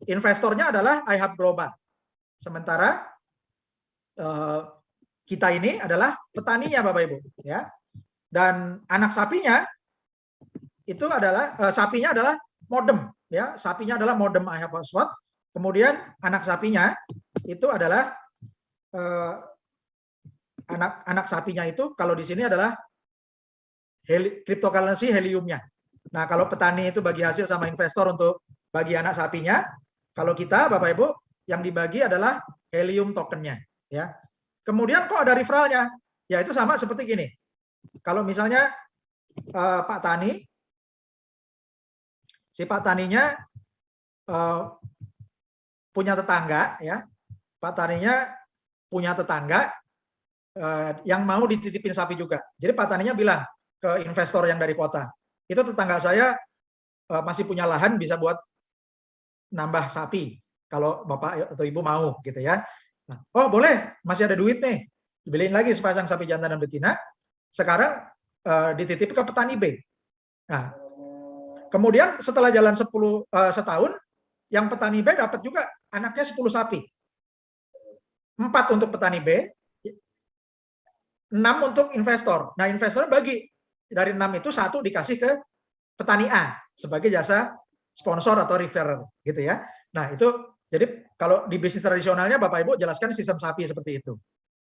investornya adalah iHub Global. Sementara kita ini adalah petaninya Bapak Ibu, ya. Dan anak sapinya itu adalah sapinya adalah modem, ya. Sapinya adalah modem iHub Hotspot. Kemudian anak sapinya itu adalah anak sapinya itu kalau di sini adalah cryptocurrency heliumnya. Nah, kalau petani itu bagi hasil sama investor untuk bagi anak sapinya, kalau kita Bapak Ibu yang dibagi adalah helium tokennya, ya. Kemudian kok ada referralnya? Ya itu sama seperti gini. Kalau misalnya Pak Tani, si Pak Taninya punya tetangga, ya. Pak Taninya punya tetangga yang mau dititipin sapi juga. Jadi Pak Taninya bilang ke investor yang dari kota, itu tetangga saya masih punya lahan bisa buat nambah sapi kalau Bapak atau Ibu mau gitu ya. Nah, oh boleh, masih ada duit nih, dibeliin lagi sepasang sapi jantan dan betina. Sekarang dititip ke petani B. Nah, kemudian setelah jalan setahun, yang petani B dapat juga anaknya 10 sapi. 4 untuk petani B, 6 untuk investor. Nah, investor bagi dari 6 itu 1 dikasih ke petani A sebagai jasa sponsor atau referral gitu ya. Nah, itu jadi kalau di bisnis tradisionalnya Bapak Ibu jelaskan sistem sapi seperti itu.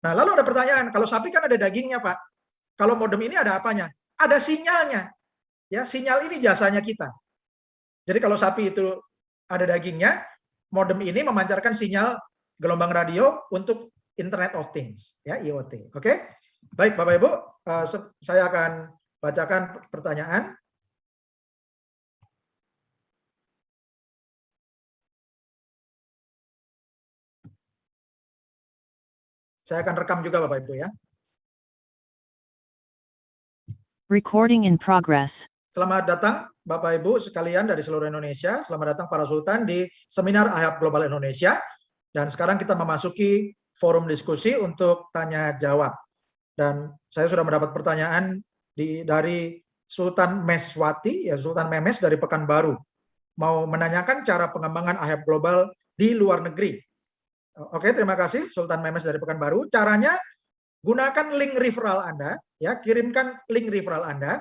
Nah, lalu ada pertanyaan, kalau sapi kan ada dagingnya, Pak. Kalau modem ini ada apanya? Ada sinyalnya. Ya, sinyal ini jasanya kita. Jadi kalau sapi itu ada dagingnya, modem ini memancarkan sinyal gelombang radio untuk Internet of Things, ya, IoT. Oke? Baik, Bapak Ibu, saya akan bacakan pertanyaan. Saya akan rekam juga Bapak Ibu ya. Recording in progress. Selamat datang Bapak Ibu sekalian dari seluruh Indonesia. Selamat datang para sultan di seminar iHub Global Indonesia. Dan sekarang kita memasuki forum diskusi untuk tanya jawab. Dan saya sudah mendapat pertanyaan dari Sultan Meswati, ya Sultan Memes dari Pekanbaru. Mau menanyakan cara pengembangan iHub Global di luar negeri. Oke, terima kasih Sultan Memes dari Pekanbaru. Caranya gunakan link referral Anda, ya, kirimkan link referral Anda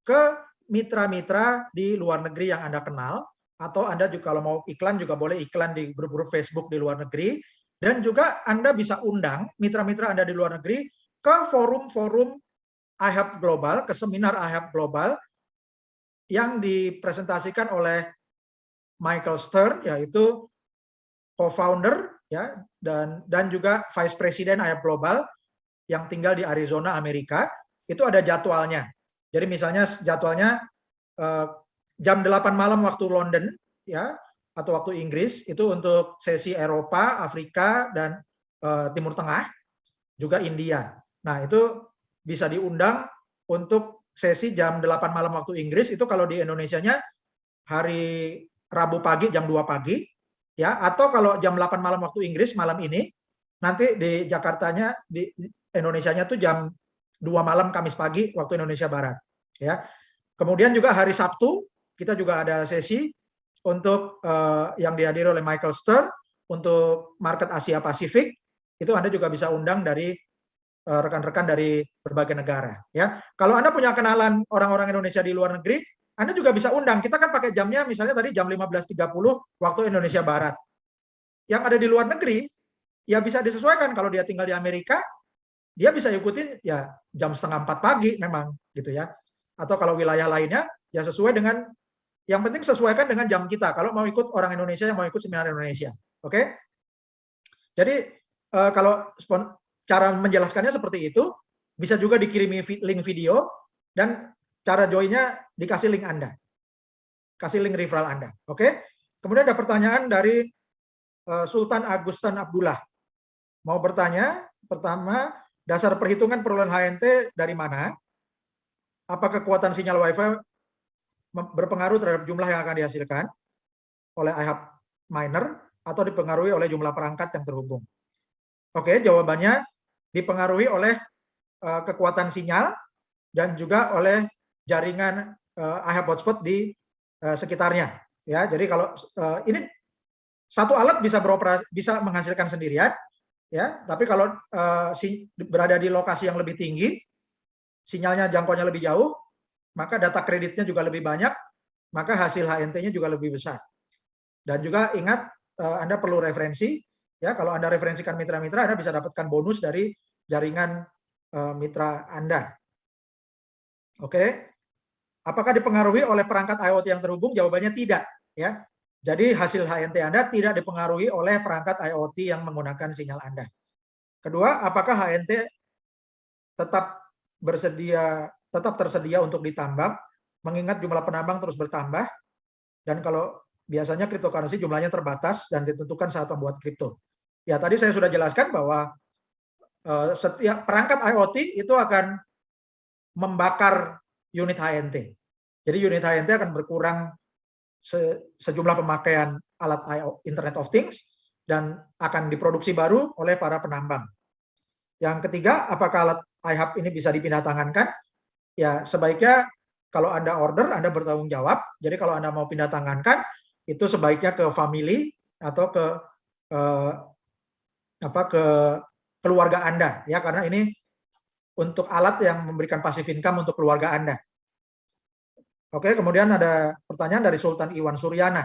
ke mitra-mitra di luar negeri yang Anda kenal, atau Anda juga kalau mau iklan juga boleh iklan di grup-grup Facebook di luar negeri, dan juga Anda bisa undang mitra-mitra Anda di luar negeri ke forum-forum iHub Global, ke seminar iHub Global yang dipresentasikan oleh Michael Stern, yaitu co-founder ya dan juga Vice President iHub Global yang tinggal di Arizona, Amerika. Itu ada jadwalnya. Jadi misalnya jadwalnya jam 8 malam waktu London ya atau waktu Inggris itu untuk sesi Eropa, Afrika dan Timur Tengah, juga India. Nah, itu bisa diundang untuk sesi jam 8 malam waktu Inggris, itu kalau di Indonesianya hari Rabu pagi jam 2 pagi ya, atau kalau jam 8 malam waktu Inggris malam ini, nanti di Jakartanya di Indonesianya tuh jam 2 malam Kamis pagi waktu Indonesia Barat ya. Kemudian juga hari Sabtu kita juga ada sesi untuk yang dihadiri oleh Michael Stern untuk market Asia Pasifik. Itu Anda juga bisa undang dari rekan-rekan dari berbagai negara ya. Kalau Anda punya kenalan orang-orang Indonesia di luar negeri, Anda juga bisa undang. Kita kan pakai jamnya misalnya tadi jam 15.30 waktu Indonesia Barat. Yang ada di luar negeri ya bisa disesuaikan. Kalau dia tinggal di Amerika, dia bisa ikutin ya jam 3:30 pagi memang gitu ya. Atau kalau wilayah lainnya ya sesuai dengan, yang penting sesuaikan dengan jam kita. Kalau mau ikut orang Indonesia yang mau ikut seminar Indonesia. Oke? Jadi kalau cara menjelaskannya seperti itu, bisa juga dikirimi link video, dan cara joinnya dikasih link Anda. Kasih link referral Anda. Oke? Kemudian ada pertanyaan dari Sultan Agustan Abdullah. Mau bertanya, pertama, dasar perhitungan perolehan HNT dari mana? Apa kekuatan sinyal Wi-Fi berpengaruh terhadap jumlah yang akan dihasilkan oleh iHub miner atau dipengaruhi oleh jumlah perangkat yang terhubung? Oke, jawabannya dipengaruhi oleh kekuatan sinyal dan juga oleh jaringan iHub hotspot di sekitarnya. Ya, jadi kalau ini satu alat bisa beroperasi, bisa menghasilkan sendirian, ya. Tapi kalau berada di lokasi yang lebih tinggi, sinyalnya jangkauannya lebih jauh, maka data kreditnya juga lebih banyak, maka hasil HNT-nya juga lebih besar. Dan juga ingat, Anda perlu referensi, ya. Kalau Anda referensikan mitra-mitra, Anda bisa dapatkan bonus dari jaringan mitra Anda. Oke. Apakah dipengaruhi oleh perangkat IoT yang terhubung? Jawabannya tidak, ya. Jadi hasil HNT Anda tidak dipengaruhi oleh perangkat IoT yang menggunakan sinyal Anda. Kedua, apakah HNT tetap tersedia untuk ditambang, mengingat jumlah penambang terus bertambah, dan kalau biasanya cryptocurrency jumlahnya terbatas dan ditentukan saat membuat kripto. Ya, tadi saya sudah jelaskan bahwa setiap perangkat IoT itu akan membakar unit HNT. Jadi unit HNT akan berkurang sejumlah pemakaian alat Internet of Things dan akan diproduksi baru oleh para penambang. Yang ketiga, apakah alat iHub ini bisa dipindah tangankan? Ya, sebaiknya kalau Anda order, Anda bertanggung jawab. Jadi kalau Anda mau pindah tangankan, itu sebaiknya ke family atau ke keluarga Anda, ya, karena ini untuk alat yang memberikan passive income untuk keluarga Anda. Oke, kemudian ada pertanyaan dari Sultan Iwan Suryana.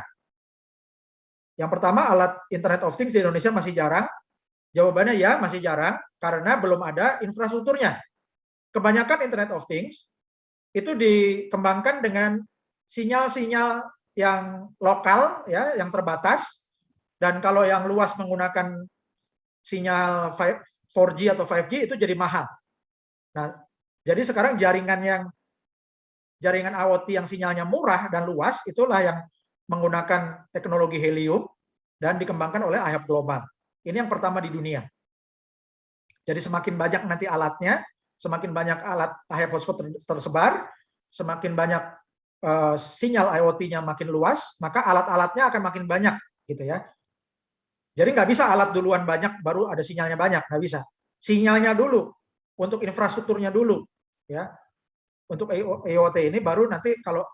Yang pertama, alat Internet of Things di Indonesia masih jarang. Jawabannya ya, masih jarang karena belum ada infrastrukturnya. Kebanyakan Internet of Things itu dikembangkan dengan sinyal-sinyal yang lokal, ya, yang terbatas. Dan kalau yang luas menggunakan sinyal 4G atau 5G itu jadi mahal. Nah, jadi sekarang jaringan IoT yang sinyalnya murah dan luas itulah yang menggunakan teknologi helium dan dikembangkan oleh iHub Global. Ini yang pertama di dunia. Jadi semakin banyak nanti alatnya, semakin banyak alat iHub hotspot tersebar, semakin banyak sinyal IoT-nya makin luas, maka alat-alatnya akan makin banyak, gitu ya. Jadi nggak bisa alat duluan banyak baru ada sinyalnya banyak, nggak bisa. Sinyalnya dulu, untuk infrastrukturnya dulu, ya. Untuk IoT ini baru nanti kalau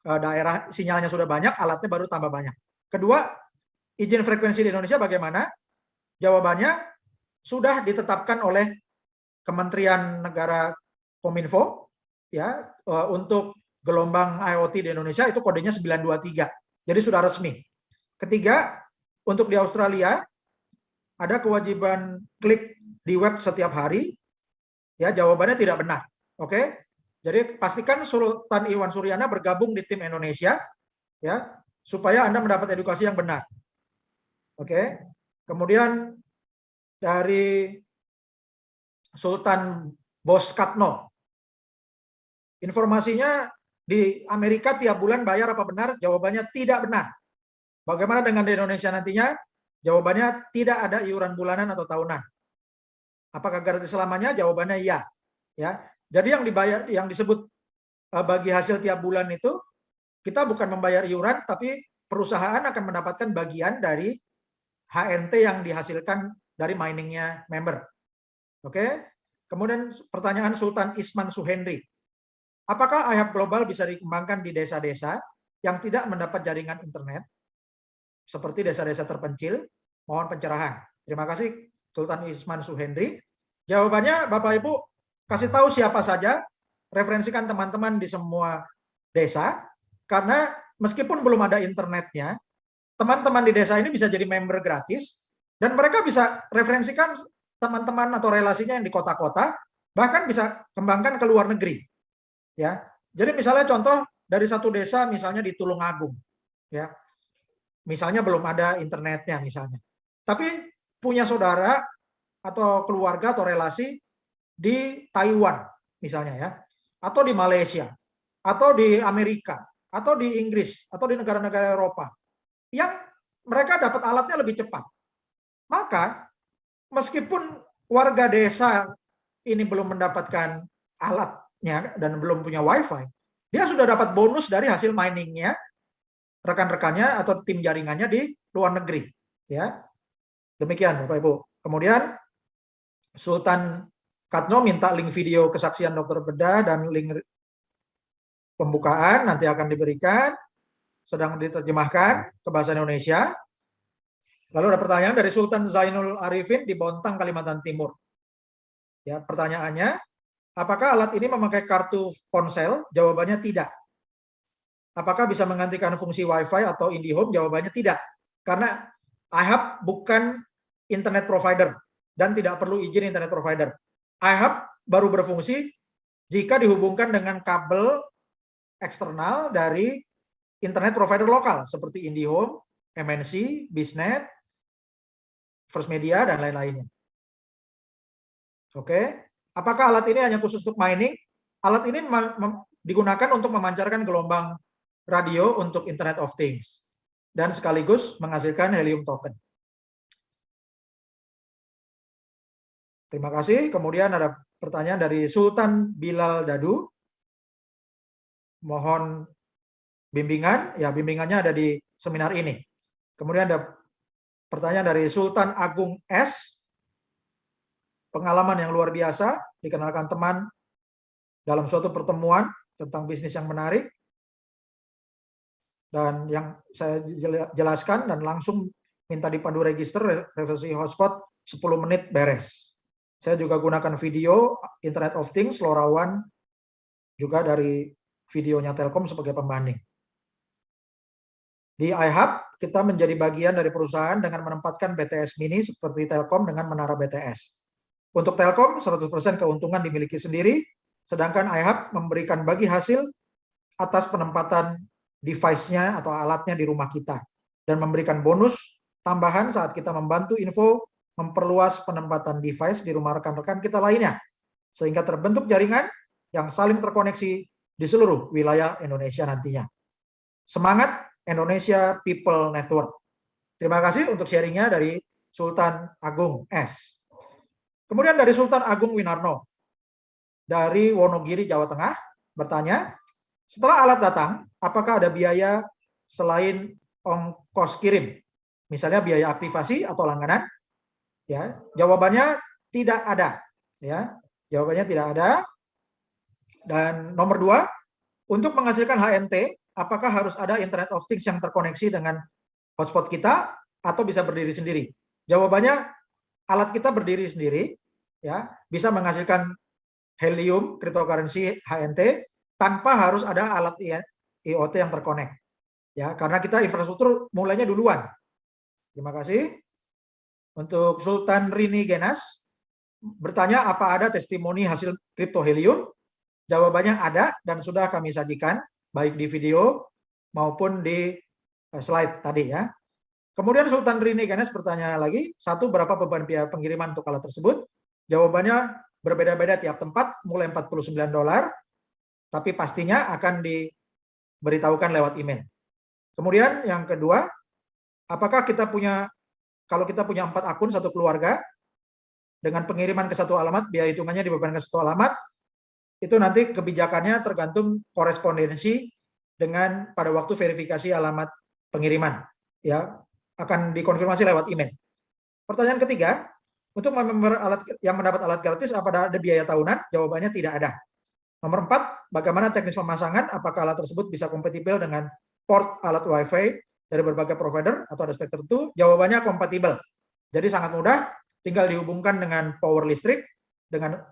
daerah sinyalnya sudah banyak, alatnya baru tambah banyak. Kedua, izin frekuensi di Indonesia bagaimana? Jawabannya sudah ditetapkan oleh Kementerian Negara Kominfo, ya, untuk gelombang IoT di Indonesia itu kodenya 923. Jadi sudah resmi. Ketiga, untuk di Australia ada kewajiban klik di web setiap hari. Ya, jawabannya tidak benar. Oke. Jadi pastikan Sultan Iwan Suryana bergabung di tim Indonesia, ya, supaya Anda mendapat edukasi yang benar. Oke. Kemudian dari Sultan Boskatno, informasinya di Amerika tiap bulan bayar apa benar? Jawabannya tidak benar. Bagaimana dengan di Indonesia nantinya? Jawabannya tidak ada iuran bulanan atau tahunan. Apakah gratis selamanya? Jawabannya iya. Ya. Jadi yang dibayar, yang disebut bagi hasil tiap bulan itu, kita bukan membayar iuran, tapi perusahaan akan mendapatkan bagian dari HNT yang dihasilkan dari miningnya member. Oke. Kemudian pertanyaan Sultan Isman Suhendri. Apakah iHub Global bisa dikembangkan di desa-desa yang tidak mendapat jaringan internet, seperti desa-desa terpencil? Mohon pencerahan. Terima kasih Sultan Isman Suhendri. Jawabannya, Bapak Ibu, kasih tahu siapa saja, referensikan teman-teman di semua desa, karena meskipun belum ada internetnya, teman-teman di desa ini bisa jadi member gratis, dan mereka bisa referensikan teman-teman atau relasinya yang di kota-kota, bahkan bisa kembangkan ke luar negeri. Ya, jadi misalnya contoh dari satu desa, misalnya di Tulungagung, ya, misalnya belum ada internetnya misalnya, tapi punya saudara atau keluarga atau relasi di Taiwan misalnya, ya, atau di Malaysia, atau di Amerika, atau di Inggris, atau di negara-negara Eropa, yang mereka dapat alatnya lebih cepat. Maka meskipun warga desa ini belum mendapatkan alatnya dan belum punya wifi, dia sudah dapat bonus dari hasil miningnya rekan-rekannya atau tim jaringannya di luar negeri. Ya, demikian Bapak Ibu. Kemudian Sultan Katno minta link video kesaksian dokter bedah dan link pembukaan nanti akan diberikan, sedang diterjemahkan ke bahasa Indonesia. Lalu ada pertanyaan dari Sultan Zainul Arifin di Bontang, Kalimantan Timur. Ya, pertanyaannya, apakah alat ini memakai kartu ponsel? Jawabannya tidak. Apakah bisa menggantikan fungsi Wi-Fi atau IndiHome? Jawabannya tidak. Karena iHub bukan internet provider dan tidak perlu izin internet provider. iHub baru berfungsi jika dihubungkan dengan kabel eksternal dari internet provider lokal seperti IndiHome, MNC, Biznet, First Media, dan lain-lainnya. Oke, apakah alat ini hanya khusus untuk mining? Alat ini digunakan untuk memancarkan gelombang radio untuk Internet of Things dan sekaligus menghasilkan helium token. Terima kasih. Kemudian ada pertanyaan dari Sultan Bilal Dadu. Mohon bimbingan, ya bimbingannya ada di seminar ini. Kemudian ada pertanyaan dari Sultan Agung S. Pengalaman yang luar biasa, dikenalkan teman dalam suatu pertemuan tentang bisnis yang menarik. Dan yang saya jelaskan dan langsung minta dipandu register, reversi hotspot 10 menit beres. Saya juga gunakan video Internet of Things, LoRaWAN, juga dari videonya Telkom sebagai pembanding. Di iHub, kita menjadi bagian dari perusahaan dengan menempatkan BTS mini seperti Telkom dengan menara BTS. Untuk Telkom, 100% keuntungan dimiliki sendiri, sedangkan iHub memberikan bagi hasil atas penempatan device-nya atau alatnya di rumah kita, dan memberikan bonus tambahan saat kita membantu info memperluas penempatan device di rumah rekan-rekan kita lainnya, sehingga terbentuk jaringan yang saling terkoneksi di seluruh wilayah Indonesia nantinya. Semangat Indonesia People Network. Terima kasih untuk sharingnya dari Sultan Agung S. Kemudian dari Sultan Agung Winarno dari Wonogiri, Jawa Tengah, bertanya, setelah alat datang, apakah ada biaya selain ongkos kirim? Misalnya biaya aktivasi atau langganan? Ya, jawabannya tidak ada. Ya, jawabannya tidak ada. Dan nomor 2, untuk menghasilkan HNT, apakah harus ada Internet of Things yang terkoneksi dengan hotspot kita atau bisa berdiri sendiri? Jawabannya, alat kita berdiri sendiri, ya, bisa menghasilkan helium, cryptocurrency, HNT, tanpa harus ada alat IoT yang terkonek. Ya, karena kita infrastruktur mulainya duluan. Terima kasih. Untuk Sultan Rini Genas bertanya, apa ada testimoni hasil kripto helium? Jawabannya ada dan sudah kami sajikan baik di video maupun di slide tadi ya. Kemudian Sultan Rini Genas bertanya lagi, berapa beban biaya pengiriman untuk alat tersebut? Jawabannya berbeda-beda tiap tempat, mulai $49, tapi pastinya akan diberitahukan lewat email. Kemudian yang kedua, apakah kalau kita punya 4 akun satu keluarga, dengan pengiriman ke satu alamat, biaya hitungannya dibebankan ke satu alamat, itu nanti kebijakannya tergantung korespondensi dengan pada waktu verifikasi alamat pengiriman. Ya, akan dikonfirmasi lewat email. Pertanyaan ketiga, untuk member yang mendapat alat gratis, apakah ada biaya tahunan? Jawabannya tidak ada. Nomor 4, bagaimana teknis pemasangan? Apakah alat tersebut bisa kompatibel dengan port alat Wi-Fi dari berbagai provider atau ada spek tertentu? Jawabannya kompatibel. Jadi sangat mudah, tinggal dihubungkan dengan power listrik,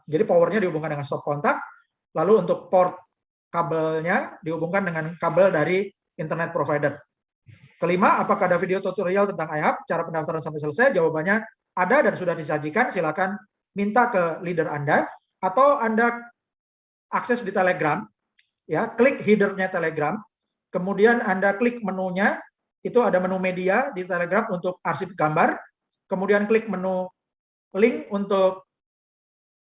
jadi powernya dihubungkan dengan stop kontak, lalu untuk port kabelnya dihubungkan dengan kabel dari internet provider. Kelima, apakah ada video tutorial tentang iHub, cara pendaftaran sampai selesai? Jawabannya ada dan sudah disajikan, silakan minta ke leader Anda, atau Anda akses di Telegram, ya, klik header-nya Telegram, kemudian Anda klik menunya, itu ada menu media di Telegram untuk arsip gambar, kemudian klik menu link untuk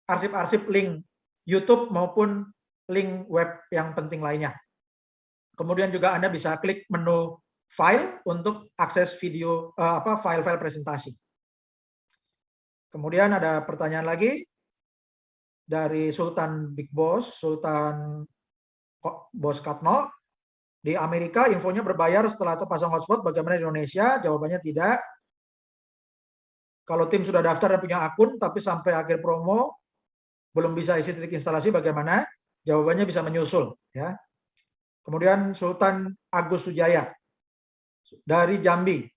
arsip-arsip link YouTube maupun link web yang penting lainnya. Kemudian juga Anda bisa klik menu file untuk akses video file-file presentasi. Kemudian ada pertanyaan lagi dari Sultan Big Boss, Sultan Bos Katno. Di Amerika infonya berbayar setelah terpasang hotspot, bagaimana di Indonesia? Jawabannya tidak. Kalau tim sudah daftar dan punya akun, tapi sampai akhir promo belum bisa isi titik instalasi, bagaimana? Jawabannya bisa menyusul. Ya. Kemudian Sultan Agus Sujaya dari Jambi.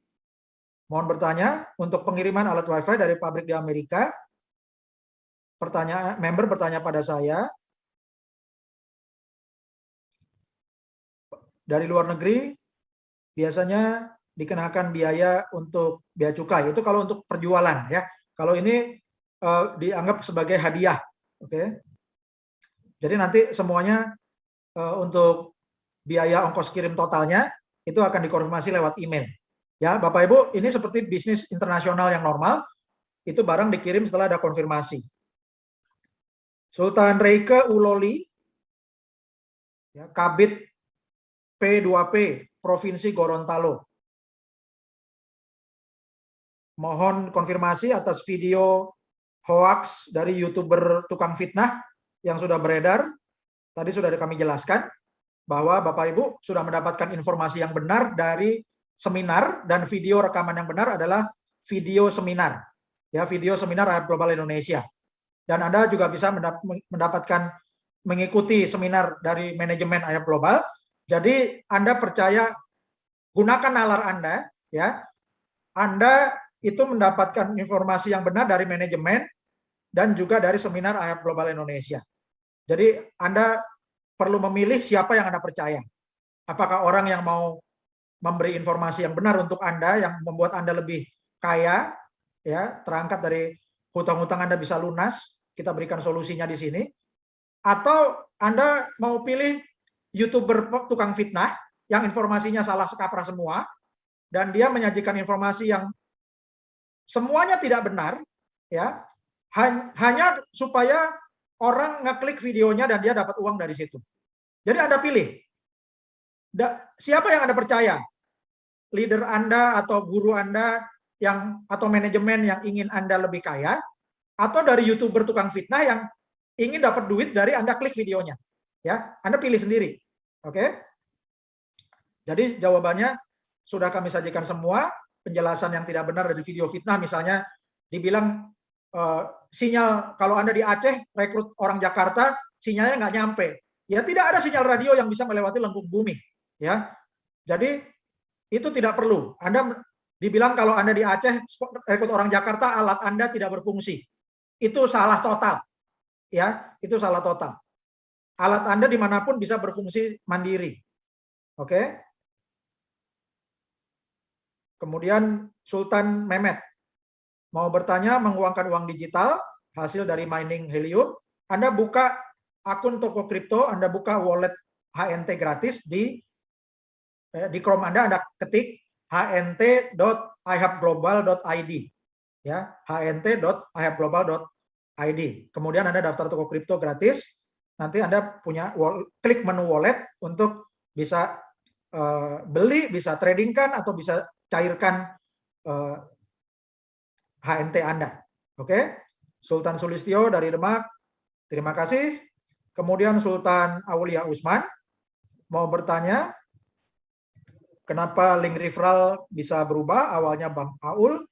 Mohon bertanya, untuk pengiriman alat WiFi dari pabrik di Amerika, member bertanya pada saya, dari luar negeri biasanya dikenakan biaya untuk bea cukai. Itu kalau untuk perjualan ya. Kalau ini dianggap sebagai hadiah. Oke. Jadi nanti semuanya untuk biaya ongkos kirim totalnya itu akan dikonfirmasi lewat email. Ya, Bapak Ibu, ini seperti bisnis internasional yang normal, itu barang dikirim setelah ada konfirmasi. Sultan Reike Uloli, ya, Kabid P2P, Provinsi Gorontalo. Mohon konfirmasi atas video hoax dari YouTuber tukang fitnah yang sudah beredar. Tadi sudah kami jelaskan bahwa Bapak Ibu sudah mendapatkan informasi yang benar dari seminar, dan video rekaman yang benar adalah video seminar. Ya, video seminar IHAB Global Indonesia. Dan Anda juga bisa mendapatkan mengikuti seminar dari manajemen IHAB Global. Jadi Anda percaya, gunakan nalar Anda, ya. Anda itu mendapatkan informasi yang benar dari manajemen dan juga dari seminar IHAB Global Indonesia. Jadi Anda perlu memilih siapa yang Anda percaya. Apakah orang yang mau memberi informasi yang benar untuk Anda, yang membuat Anda lebih kaya, ya, terangkat dari hutang-hutang Anda bisa lunas, kita berikan solusinya di sini. Atau Anda mau pilih YouTuber tukang fitnah yang informasinya salah kaprah semua, dan dia menyajikan informasi yang semuanya tidak benar, ya, hanya supaya orang ngeklik videonya dan dia dapat uang dari situ. Jadi Anda pilih, siapa yang Anda percaya, leader Anda atau guru Anda atau manajemen yang ingin Anda lebih kaya, atau dari YouTuber tukang fitnah yang ingin dapat duit dari Anda klik videonya. Ya, Anda pilih sendiri. Oke? Jadi jawabannya sudah kami sajikan semua. Penjelasan yang tidak benar dari video fitnah, misalnya dibilang sinyal kalau Anda di Aceh rekrut orang Jakarta, sinyalnya nggak nyampe. Ya, tidak ada sinyal radio yang bisa melewati lengkung bumi. Ya, jadi itu tidak perlu. Anda dibilang kalau Anda di Aceh rekrut orang Jakarta, alat Anda tidak berfungsi. Itu salah total. Ya, itu salah total. Alat Anda dimanapun bisa berfungsi mandiri. Oke? Kemudian Sultan Mehmet mau bertanya, menguangkan uang digital hasil dari mining helium. Anda buka akun toko kripto, Anda buka wallet HNT gratis di Chrome Anda ketik hnt.ihabglobal.id, ya, hnt.ihabglobal.id. Kemudian Anda daftar toko kripto gratis. Nanti Anda punya klik menu wallet untuk bisa beli, bisa tradingkan, atau bisa cairkan HNT Anda. Oke? Sultan Sulistyo dari Demak, terima kasih. Kemudian Sultan Aulia Usman mau bertanya, kenapa link referral bisa berubah? Awalnya Bang Aul,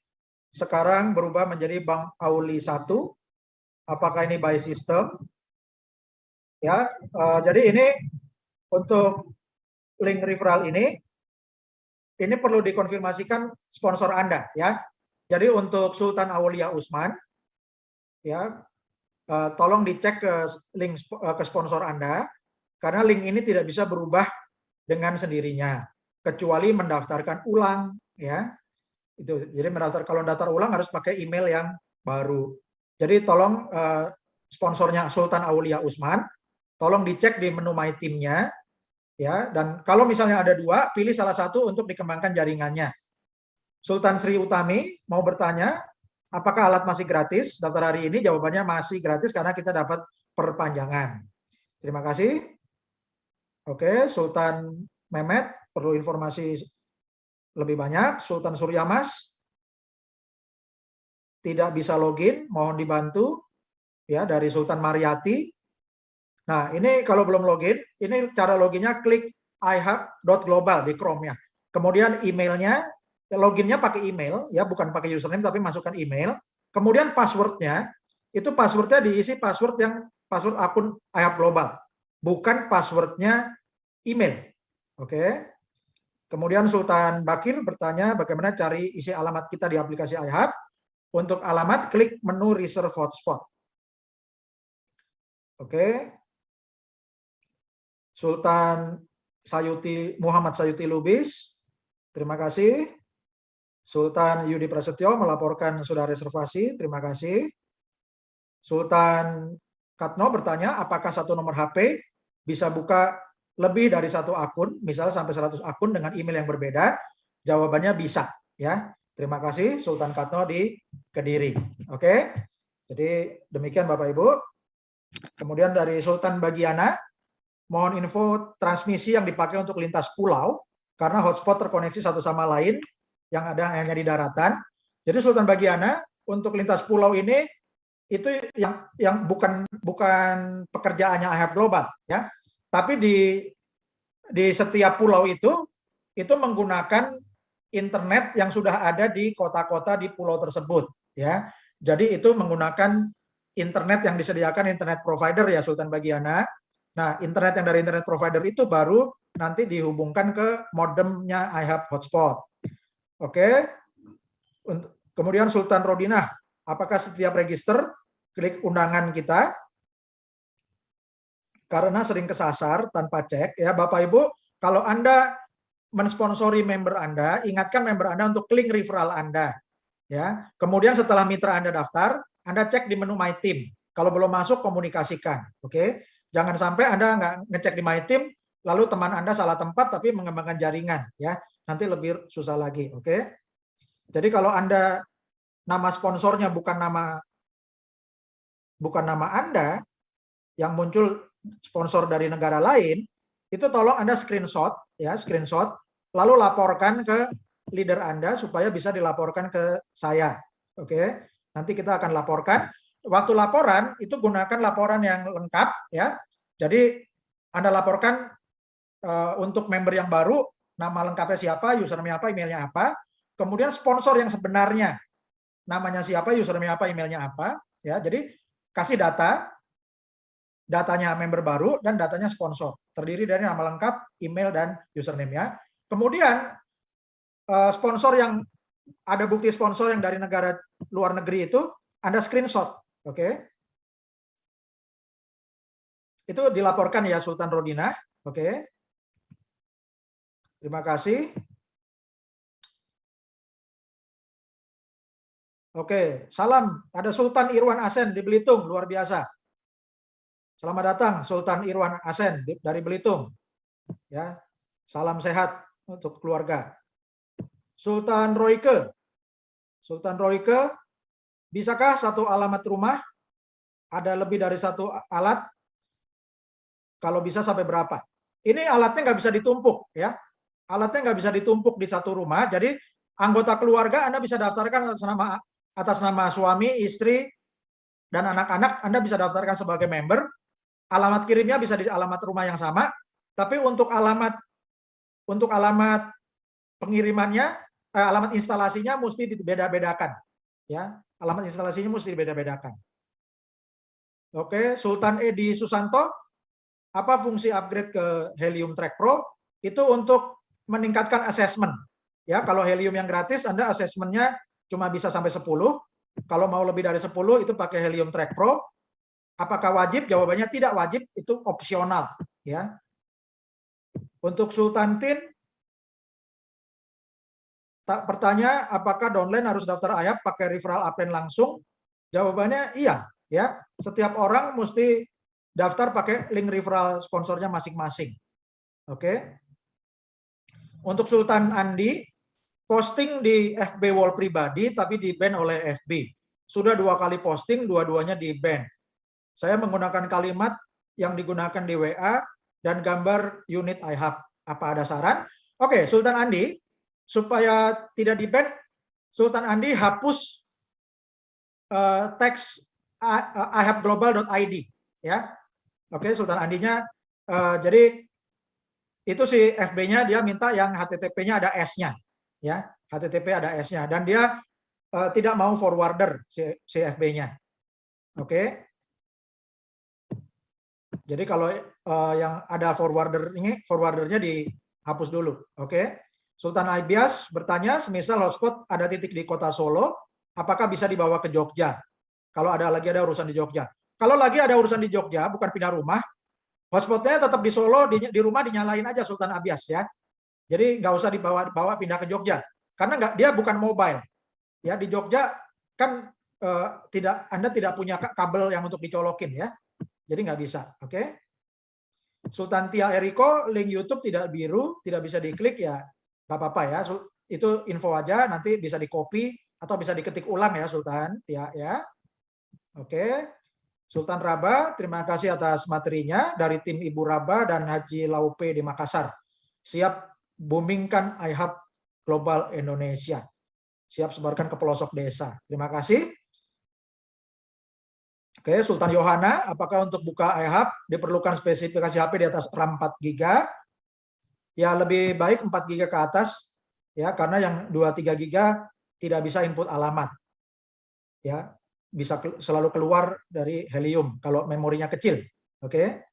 sekarang berubah menjadi Bang Auli 1. Apakah ini by system? Ya, jadi ini untuk link referral ini perlu dikonfirmasikan sponsor Anda, ya. Jadi untuk Sultan Aulia Usman, ya, tolong dicek ke link ke sponsor Anda, karena link ini tidak bisa berubah dengan sendirinya, kecuali mendaftarkan ulang, ya. Itu. Jadi kalau daftar ulang harus pakai email yang baru. Jadi tolong sponsornya Sultan Aulia Usman, tolong dicek di menu My Team-nya, ya. Dan kalau misalnya ada dua, pilih salah satu untuk dikembangkan jaringannya. Sultan Sri Utami mau bertanya, apakah alat masih gratis? Daftar hari ini jawabannya masih gratis karena kita dapat perpanjangan. Terima kasih. Oke, Sultan Mehmet perlu informasi lebih banyak. Sultan Suryamas tidak bisa login, mohon dibantu, ya, dari Sultan Mariati. Nah, ini kalau belum login, ini cara loginnya klik ihab.global di Chrome-nya. Kemudian emailnya, loginnya pakai email, ya, bukan pakai username tapi masukkan email. Kemudian passwordnya, itu passwordnya diisi password akun IHAB Global, bukan passwordnya email. Oke. Kemudian Sultan Bakir bertanya bagaimana cari isi alamat kita di aplikasi iHub. Untuk alamat, klik menu Reserve Hotspot. Oke. Sultan Muhammad Sayuti Lubis, terima kasih. Sultan Yudi Prasetyo melaporkan sudah reservasi, terima kasih. Sultan Katno bertanya, apakah satu nomor HP bisa buka lebih dari satu akun, misalnya sampai 100 akun dengan email yang berbeda? Jawabannya bisa, ya. Terima kasih Sultan Katno di Kediri. Oke. Jadi demikian Bapak Ibu. Kemudian dari Sultan Bagiana, mohon info transmisi yang dipakai untuk lintas pulau karena hotspot terkoneksi satu sama lain yang ada hanya di daratan. Jadi Sultan Bagiana untuk lintas pulau ini itu yang bukan pekerjaannya iHub Global, ya. Tapi di setiap pulau itu menggunakan internet yang sudah ada di kota-kota di pulau tersebut, ya. Jadi itu menggunakan internet yang disediakan internet provider, ya Sultan Bagiana. Nah, internet yang dari internet provider itu baru nanti dihubungkan ke modemnya iHub Hotspot. Oke. Kemudian Sultan Rodinah, apakah setiap register klik undangan kita? Karena sering kesasar tanpa cek, ya Bapak Ibu, kalau Anda mensponsori member Anda, ingatkan member Anda untuk klik referral Anda. Ya. Kemudian setelah mitra Anda daftar, Anda cek di menu My Team. Kalau belum masuk, komunikasikan. Oke. Jangan sampai Anda nggak ngecek di My Team, lalu teman Anda salah tempat tapi mengembangkan jaringan, ya. Nanti lebih susah lagi, oke? Jadi kalau Anda nama sponsornya bukan nama Anda, yang muncul sponsor dari negara lain, itu tolong Anda screenshot, ya, screenshot, lalu laporkan ke leader Anda supaya bisa dilaporkan ke saya, oke? Nanti kita akan laporkan. Waktu laporan itu gunakan laporan yang lengkap, ya. Jadi Anda laporkan untuk member yang baru, nama lengkapnya siapa, username apa, emailnya apa. Kemudian sponsor yang sebenarnya, namanya siapa, username apa, emailnya apa, ya. Jadi kasih datanya member baru dan datanya sponsor. Terdiri dari nama lengkap, email dan username-nya. Kemudian sponsor yang ada bukti sponsor yang dari negara luar negeri itu Anda screenshot. Oke, itu dilaporkan ya Sultan Rodinah. Oke, terima kasih. Oke, salam. Ada Sultan Irwan Asen di Belitung, luar biasa. Selamat datang Sultan Irwan Asen dari Belitung. Ya, salam sehat untuk keluarga. Sultan Royke, bisakah satu alamat rumah ada lebih dari satu alat? Kalau bisa sampai berapa? Ini alatnya nggak bisa ditumpuk, ya. Alatnya nggak bisa ditumpuk di satu rumah. Jadi anggota keluarga Anda bisa daftarkan atas nama suami, istri, dan anak-anak. Anda bisa daftarkan sebagai member. Alamat kirimnya bisa di alamat rumah yang sama. Tapi untuk alamat pengirimannya, alamat instalasinya mesti dibeda-bedakan, ya. Alamat instalasinya mesti dibeda-bedakan. Oke, Sultan Edi Susanto, apa fungsi upgrade ke Helium Track Pro? Itu untuk meningkatkan assessment. Ya, kalau Helium yang gratis, Anda assessmentnya cuma bisa sampai 10. Kalau mau lebih dari 10, itu pakai Helium Track Pro. Apakah wajib? Jawabannya tidak wajib, itu opsional. Ya. Untuk Sultan Tin, bertanya, apakah downline harus daftar iHub pakai referral upline langsung? Jawabannya iya. Ya, setiap orang mesti daftar pakai link referral sponsornya masing-masing. Oke. Untuk Sultan Andi, posting di FB wall pribadi tapi di-ban oleh FB. Sudah 2 kali posting, dua-duanya di-ban. Saya menggunakan kalimat yang digunakan di WA dan gambar unit iHub. Apa ada saran? Oke, Sultan Andi, supaya tidak di-ban, Sultan Andi hapus teks ihubglobal.id, ya. Oke, Sultan Andinya, jadi itu si FB-nya dia minta yang HTTP-nya ada S-nya, ya. HTTP ada S-nya dan dia tidak mau forwarder si FB-nya. Oke. Jadi kalau yang ada forwardernya dihapus dulu, oke. Sultan Aibias bertanya, semisal hotspot ada titik di kota Solo, apakah bisa dibawa ke Jogja? Kalau lagi ada urusan di Jogja. Kalau lagi ada urusan di Jogja, bukan pindah rumah, hotspotnya tetap di Solo, di rumah dinyalain aja Sultan Aibias ya. Jadi nggak usah dibawa pindah ke Jogja, karena dia bukan mobile. Ya di Jogja kan Anda tidak punya kabel yang untuk dicolokin ya, jadi nggak bisa. Oke. Sultan Tia Eriko, link YouTube tidak biru, tidak bisa diklik ya, nggak apa-apa ya. Itu info aja, nanti bisa di copy atau bisa diketik ulang ya Sultan Tia ya. Oke. Sultan Raba, terima kasih atas materinya dari tim Ibu Raba dan Haji Laupe di Makassar. Siap boomingkan iHub Global Indonesia. Siap sebarkan ke pelosok desa. Terima kasih. Oke, Sultan Yohana, apakah untuk buka iHub diperlukan spesifikasi HP di atas RAM 4 GB? Ya, lebih baik 4 GB ke atas ya, karena yang 2-3 GB tidak bisa input alamat. Ya, bisa selalu keluar dari Helium kalau memorinya kecil. Oke.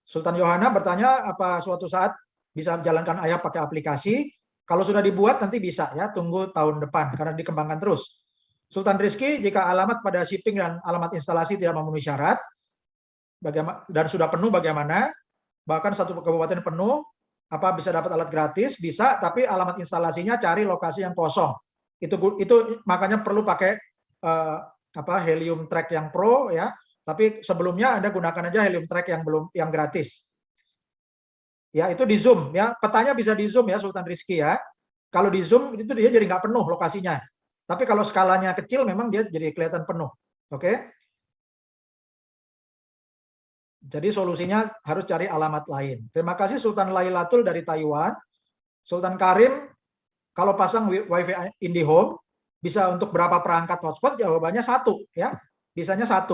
Sultan Yohana bertanya, apa suatu saat bisa menjalankan iHub pakai aplikasi? Kalau sudah dibuat nanti bisa ya, tunggu tahun depan karena dikembangkan terus. Sultan Rizky, jika alamat pada shipping dan alamat instalasi tidak memenuhi syarat dan sudah penuh bagaimana? Bahkan satu kabupaten penuh, apa bisa dapat alat gratis? Bisa, tapi alamat instalasinya cari lokasi yang kosong. Itu makanya perlu pakai Helium Track yang Pro ya. Tapi sebelumnya Anda gunakan aja Helium Track yang gratis. Ya, itu di zoom ya. Petanya bisa di zoom ya Sultan Rizky ya. Kalau di zoom itu dia jadi nggak penuh lokasinya. Tapi kalau skalanya kecil memang dia jadi kelihatan penuh. Oke? Jadi solusinya harus cari alamat lain. Terima kasih Sultan Lailatul dari Taiwan. Sultan Karim, kalau pasang WiFi IndiHome bisa untuk berapa perangkat hotspot? Jawabannya 1 ya. Bisanya 1.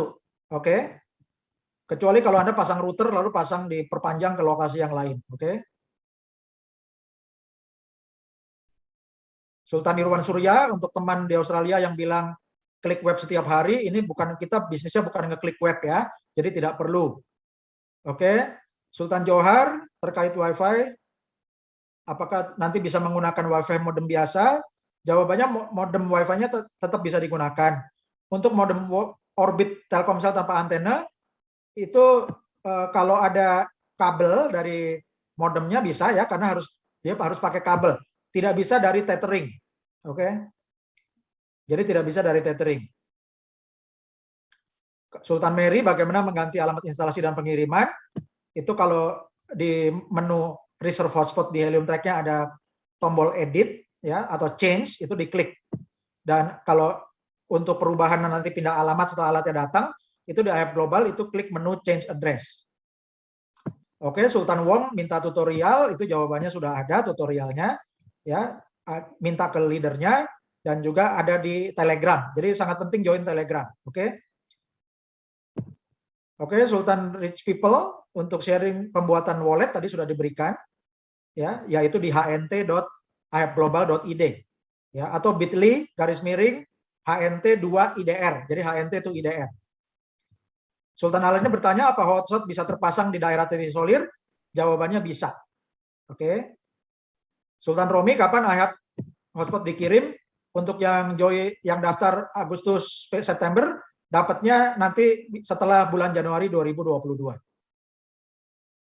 Oke? Kecuali kalau Anda pasang router lalu pasang diperpanjang ke lokasi yang lain. Oke? Sultan Irwan Surya, untuk teman di Australia yang bilang klik web setiap hari, ini bukan, kita bisnisnya bukan ngeklik web ya, jadi tidak perlu. Oke, Sultan Johar terkait WiFi, apakah nanti bisa menggunakan WiFi modem biasa? Jawabannya modem WiFi-nya tetap bisa digunakan. Untuk modem Orbit Telkomsel tanpa antena, itu kalau ada kabel dari modemnya bisa ya, karena dia harus pakai kabel. Tidak bisa dari tethering. Oke. Jadi tidak bisa dari tethering. Sultan Mary, bagaimana mengganti alamat instalasi dan pengiriman? Itu kalau di menu reserve hotspot di Helium Track-nya ada tombol edit ya atau change, itu diklik. Dan kalau untuk perubahan nanti pindah alamat setelah alatnya datang, itu di iHub Global itu klik menu change address. Oke, Sultan Wong minta tutorial, itu jawabannya sudah ada tutorialnya. Ya, minta ke leadernya dan juga ada di Telegram. Jadi sangat penting join Telegram, oke? Oke, Sultan Rich People untuk sharing pembuatan wallet tadi sudah diberikan, ya, yaitu di hnt.ihubglobal.id, ya, atau bit.ly/hnt2idr. Jadi HNT itu IDR. Sultan Alan ini bertanya, apa hotspot bisa terpasang di daerah terisolir? Jawabannya bisa, oke? Sultan Romi, kapan iHub hotspot dikirim? Untuk yang daftar Agustus September, dapatnya nanti setelah bulan Januari 2022.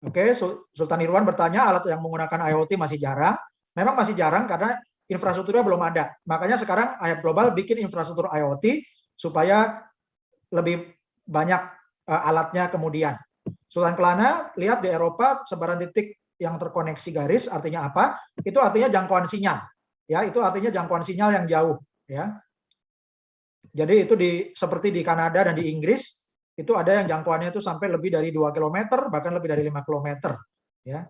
Oke, Sultan Irwan bertanya, alat yang menggunakan IoT masih jarang. Memang masih jarang karena infrastrukturnya belum ada. Makanya sekarang iHub Global bikin infrastruktur IoT supaya lebih banyak alatnya kemudian. Sultan Kelana, lihat di Eropa sebaran titik yang terkoneksi garis artinya apa? Itu artinya jangkauan sinyal. Ya, itu artinya jangkauan sinyal yang jauh, ya. Jadi itu seperti di Kanada dan di Inggris, itu ada yang jangkauannya itu sampai lebih dari 2 km, bahkan lebih dari 5 km, ya.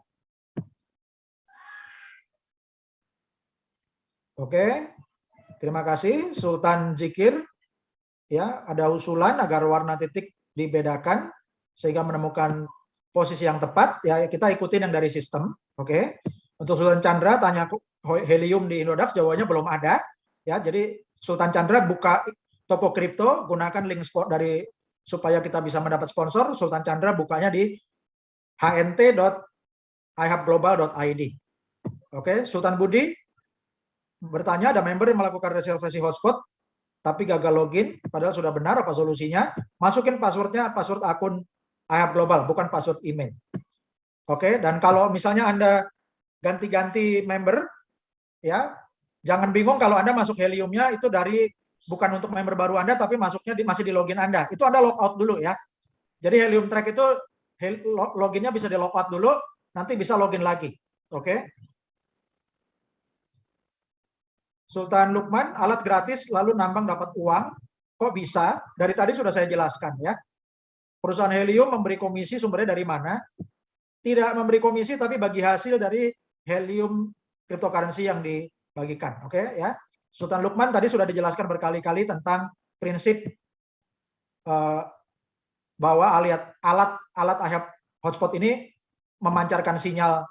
Oke. Terima kasih Sultan Zikir. Ya, ada usulan agar warna titik dibedakan sehingga menemukan posisi yang tepat, ya kita ikutin yang dari sistem, oke? Untuk Sultan Chandra tanya Helium di Indodax, jawabannya belum ada, ya. Jadi Sultan Chandra buka toko kripto, gunakan link spot supaya kita bisa mendapat sponsor. Sultan Chandra bukanya di hnt.ihubglobal.id, Oke, Sultan Budi bertanya, ada member yang melakukan reservasi hotspot tapi gagal login, padahal sudah benar, apa solusinya? Masukin passwordnya, password akun IHAB Global, bukan password email. Oke, dan kalau misalnya Anda ganti-ganti member, ya jangan bingung kalau Anda masuk Heliumnya itu dari bukan untuk member baru Anda, tapi masuknya masih di login Anda. Itu Anda log out dulu ya. Jadi Helium Track itu loginnya bisa di log out dulu, nanti bisa login lagi. Oke. Sultan Lukman, alat gratis lalu nambang dapat uang, kok bisa? Dari tadi sudah saya jelaskan ya. Perusahaan Helium memberi komisi, sumbernya dari mana? Tidak memberi komisi, tapi bagi hasil dari Helium cryptocurrency yang dibagikan. Oke ya. Sultan Lukman tadi sudah dijelaskan berkali-kali tentang prinsip bahwa alat IHAB hotspot ini memancarkan sinyal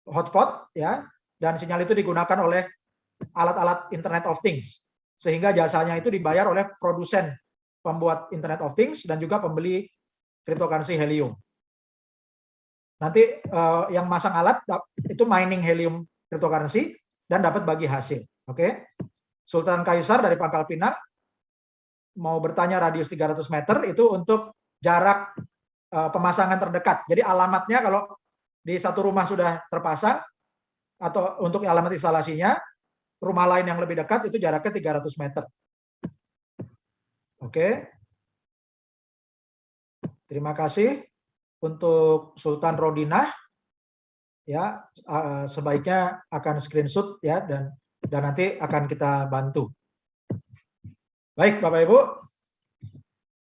hotspot ya, dan sinyal itu digunakan oleh alat-alat Internet of Things, sehingga jasanya itu dibayar oleh produsen pembuat Internet of Things dan juga pembeli cryptocurrency Helium. Nanti yang masang alat itu mining Helium cryptocurrency dan dapat bagi hasil. Oke. Sultan Kaisar dari Pangkal Pinang mau bertanya radius 300 meter itu untuk jarak pemasangan terdekat. Jadi alamatnya kalau di satu rumah sudah terpasang atau untuk alamat instalasinya, rumah lain yang lebih dekat itu jaraknya 300 meter. Oke. Terima kasih untuk Sultan Rodinah. Ya, sebaiknya akan screenshot ya, dan nanti akan kita bantu. Baik, Bapak Ibu.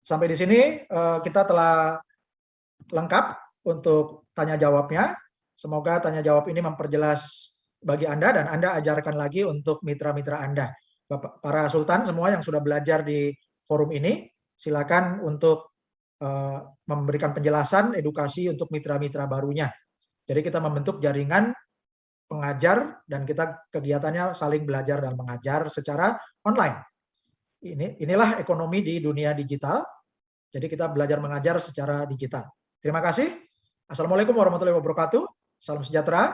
Sampai di sini kita telah lengkap untuk tanya jawabnya. Semoga tanya jawab ini memperjelas bagi Anda dan Anda ajarkan lagi untuk mitra-mitra Anda. Para Sultan semua yang sudah belajar di forum ini, silakan untuk memberikan penjelasan, edukasi untuk mitra-mitra barunya. Jadi kita membentuk jaringan pengajar dan kita kegiatannya saling belajar dan mengajar secara online. Inilah ekonomi di dunia digital. Jadi kita belajar mengajar secara digital. Terima kasih. Assalamualaikum warahmatullahi wabarakatuh. Salam sejahtera.